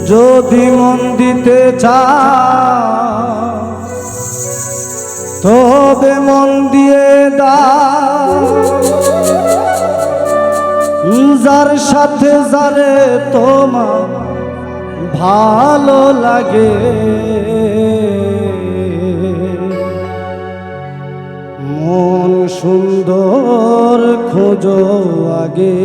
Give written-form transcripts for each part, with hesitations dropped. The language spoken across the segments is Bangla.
যদি মন দিতে চাও তবে মন দিয়ে দাও, যার সাথে যারে তোমার ভালো লাগে মন সুন্দর খোঁজো আগে।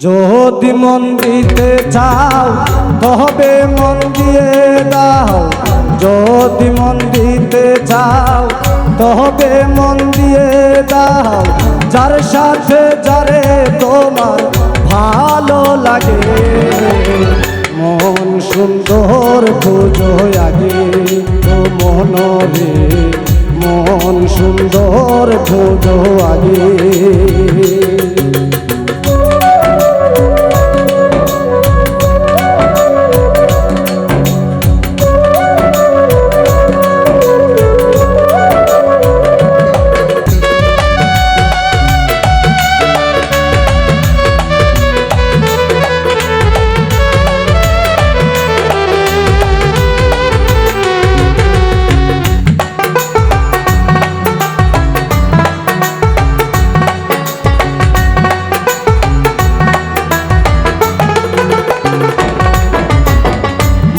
যদি মন দিতে চাও তবে মন দিয়ে দাও, যদি মন দিতে চাও তবে মন দিয়ে দাও, যার সাথে যারে তোমার ভালো লাগে মন সুন্দর খোঁজো আগে। ও মনরে মন সুন্দর খোঁজো আগে।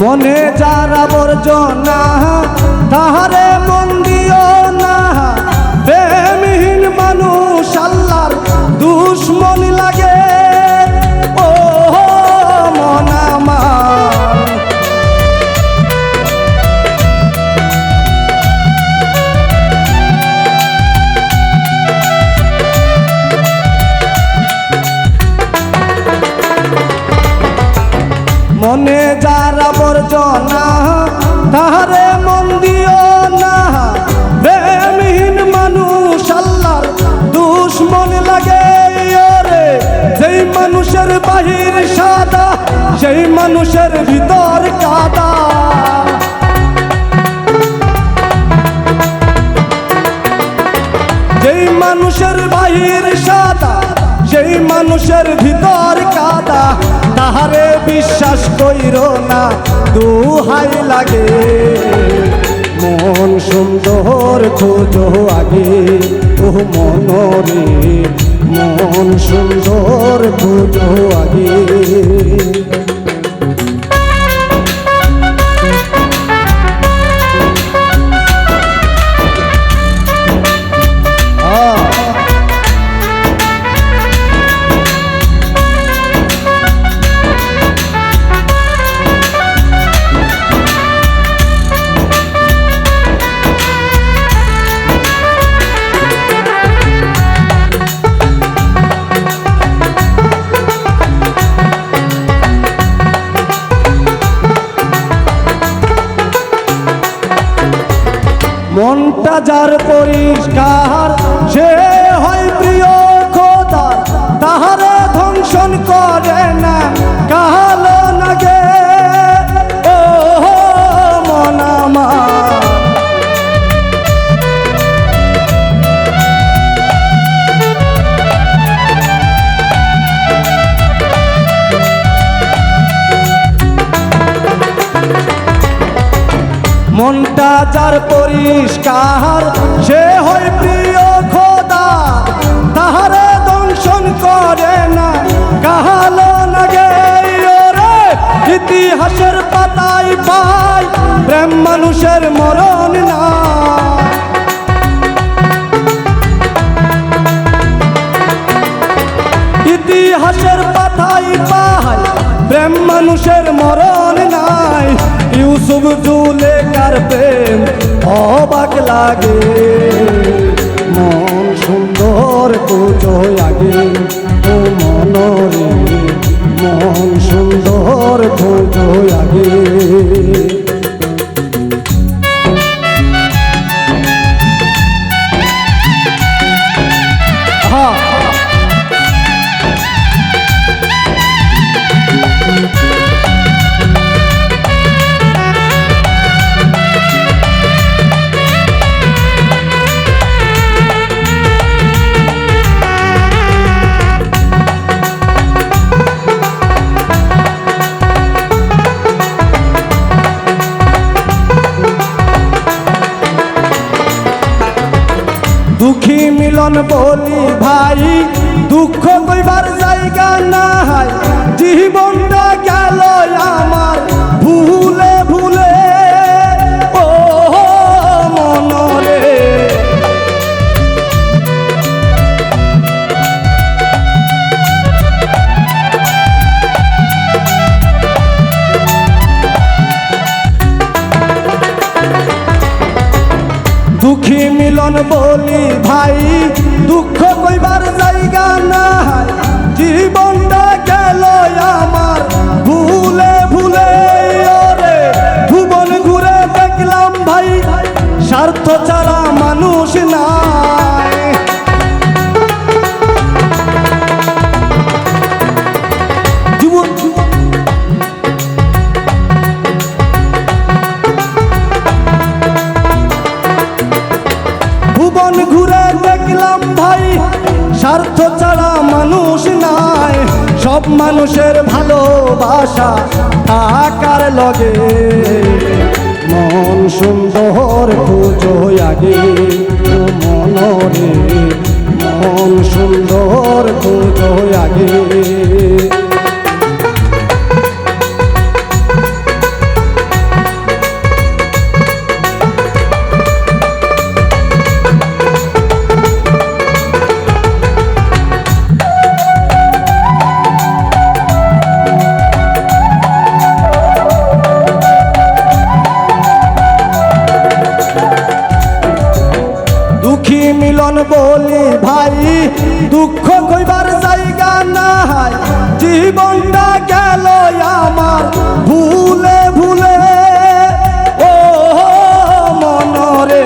মনে যার আবর্জনা তাহারে মন দিও না, প্রেমহীন মানুষ আল্লাহর দুশ্মন লাগে। ও মন আমার মনে যার আবর্জনা তাহারে মন দিও না, প্রেমহীন মানুষ আল্লাহর দুশ্মন লাগে। ওরে যেই মানুষের বাহির সাদা সেই মানুষের ভিতর কাদা, যেই মানুষের বাহির সাদা সেই মানুষের ভিতর কাদা, তাহারে বিশ্বাস কইরো না দুহাই লাগে মন সুন্দর খোঁজো আগে। ও মনরে মন সুন্দর খোঁজো আগে। মনটা যার পরিষ্কার সে হয় প্রিয় খোদা, তাহারে ধ্বংসন করে না কালো লাগে। ও মন আমার মনটা যার পরিষ্কার সে হয় প্রিয় খোদা, তাহারে দংশন করে না কালো লাগে। ওরে ইতিহাসের পাতায় পাই প্রেম মানুষের মরণ না, ইতিহাসের পাতায় পাই প্রেম মানুষের মরণ নাই। ইউসুফ জুলেখার প্রেম অবাক লাগে মন সুন্দর খোঁজো আগে। ও মনরে মন সুন্দর খোঁজো আগে। বলি ভাই দুঃখ কইবার জায়গা নাই জীবনটা গেল আমার ভুলে ভুলে ও মনরে দুঃখী মিলন বলি ভাই দুঃখ কইবার জায়গা নাই জীবনটা গেল আমার ভুলে ভুলে ওরে ভুবন ঘুরে দেখলাম ভাই স্বার্থ ছাড়া মানুষ নাই ভুবন ঘুরে দেখলাম ভাই স্বার্থ ছাড়া মানুষ নাই সব মানুষের ভালোবাসা আকার লগে মন সুন্দর খুঁজো আগে মনরে মন সুন্দর খুঁজো আগে দুঃখী মিলন বলি ভাই দুঃখ কইবার জায়গা নাই জীবনটা গেল আমার ভুলে ভুলে ও মনরে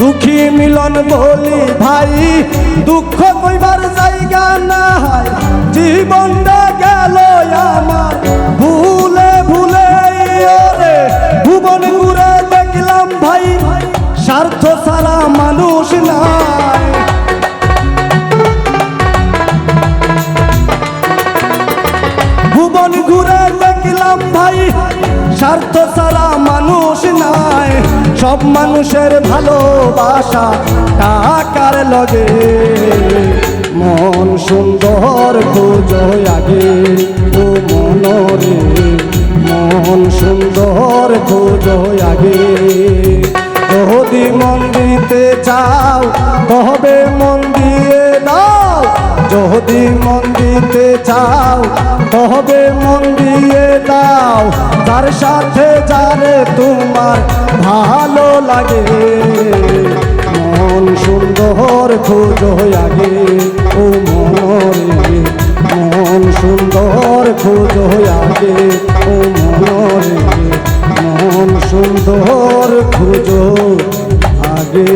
দুঃখী মিলন বলি ভাই দুঃখ কইবার জায়গা নাই জীবনটা গেল আমার ভুলে ভুলে ওরে ভুবন ঘুরে দেখলাম ভাই স্বার্থ ছাড়া মানুষ নাই ভুবন ঘুরে দেখলাম ভাই স্বার্থ ছাড়া মানুষ নাই সব মানুষের ভালোবাসা টাকার লগে মন সুন্দর খুঁজো আগে ও মনরে মন সুন্দর খুঁজো আগে যদি মন দিতে চাও তবে মন দিয়ে দাও যদি মন দিতে চাও তবে মন দিয়ে দাও তার সাথে যারে তোমার ভালো লাগে মন সুন্দর খুঁজো আগে ও মনরে মন সুন্দর খুঁজো আগে ও মনরে মন সুন্দর খুঁজো আগে